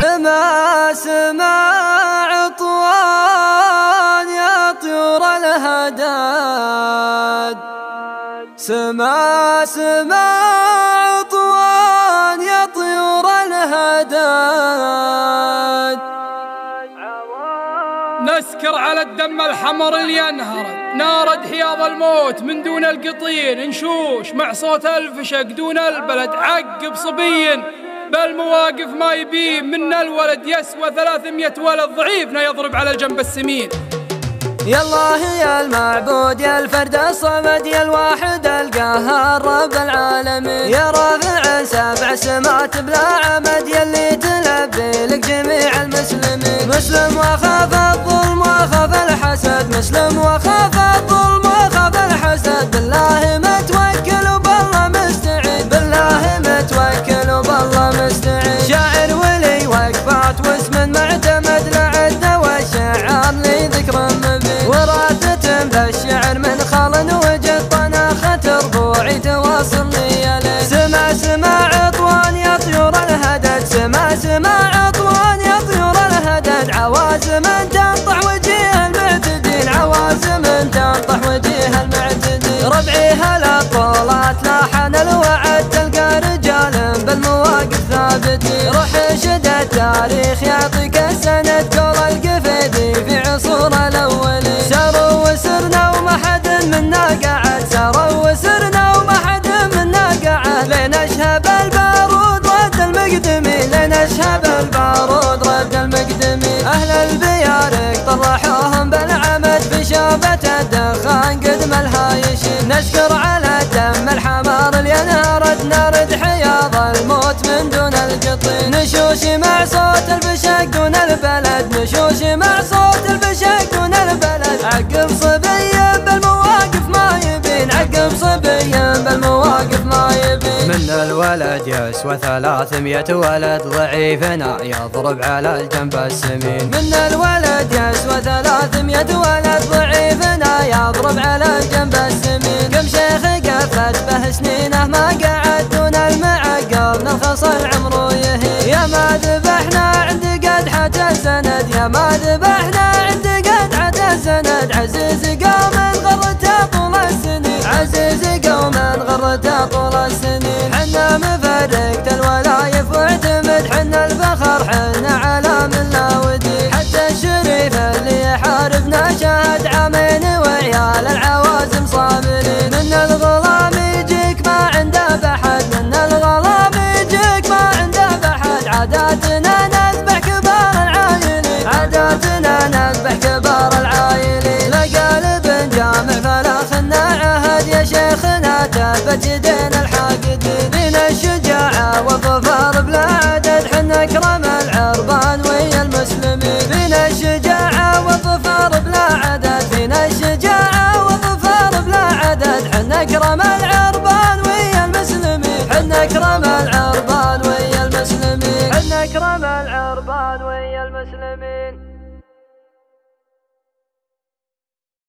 سما سما عطوان يا طيور الهداد، سما سما عطوان يا طيور الهداد. نسكر على الدم الحمر اللي ينهرد، نارد حياض الموت من دون القطير، نشوش مع صوت الفشق دون البلد، عقب صبي بالمواقف ما يبين، من الولد يسوى 300 ولد، ضعيفنا يضرب على الجنب السمين. يا الله يا المعبود يا الفرد الصمد يا الواحد القهار رب العالمين، يا رافع 7 سمات بلا عمد، يا اللي تلبي لك جميع المسلمين. مسلم وخاف الظلم وخاف الحسد، مسلم وخاف الظلم وخاف الحسد، بالله متوكل وبالله مستعين، بالله متوكل وبالله مستعين. شاعر ولي وقفات واسم معتمد لعده والشعار لذكر مبين، وراثة بالشعر من خال وجد طناخة ربوعي تواصل لي لين. سما سما عطوان يا طيور الهدد، سما سما عطوان يا طيور الهدد، عوازم تنطح وجيه المعتدين، عوازم تنطح وجيه المعتدين. ربعي هالبطولات لاحن الوعد، تلقى رجال بالمواقف ثابتين، روح شد التاريخ يعطيك السند، قول القفيدي في عصور الاولين. ساروا وسرنا وما حد منا قعد، ساروا وسرنا وما حد منا قعد، لين اشهب البارود رد المقدمين، لين اشهب البارود رد المقدمين. اهل البيارق طرحوهم بالعمد، بشوبة الدخان قدم الهايشين. نشكر على دم الحمار اللي نارد، نارد حياض الموت من دون القطين. نشوشي مع صوت البشق دون البلد، نشوشي مع صوت البشق دون البلد، عقب صبي بالمواقف ما يبين، عقب صبي بالمواقف ما يبين. من الولد يسوى 300 ولد، ضعيفنا يضرب على الجنب السمين. من الولد يسوى 300 ولد، ضعيفنا يضرب على الجنب السمين. كم شيخ قفت به سنينه ما قعد، دون المعقل نرخص العمر يهين. يا ما ذبحنا عند قدحة السند، يا ما ذبحنا عند قدحة السند، عزيز قوم غرته طول السنين، عزيز قوم غرته طول السنين. حنا مفرقة الولايف واعتمد، حنا الفخر حنا علام اللاودين، حتى الشريف اللي يحاربنا شاهد عامين وعيال العوازم صابرين. من الغلام يجيك ما عنده بحد، من الغلام يجيك ما عنده بحد، عاداتنا نذبح كبار العايلين، عاداتنا نذبح كبار العايلين. لقلب جامع فلا خلنا عهد، يا شيخنا تابت يدينا الحاقدين. فينا الشجاعة والظفار بلا عدد، حنا اكرم العربان ويا المسلمين. فينا الشجاعة والظفار بلا عدد، فينا الشجاعة والظفار بلا عدد، حنا اكرم العربان ويا المسلمين، حنا اكرم العربان ويا المسلمين، حنا اكرم العربان ويا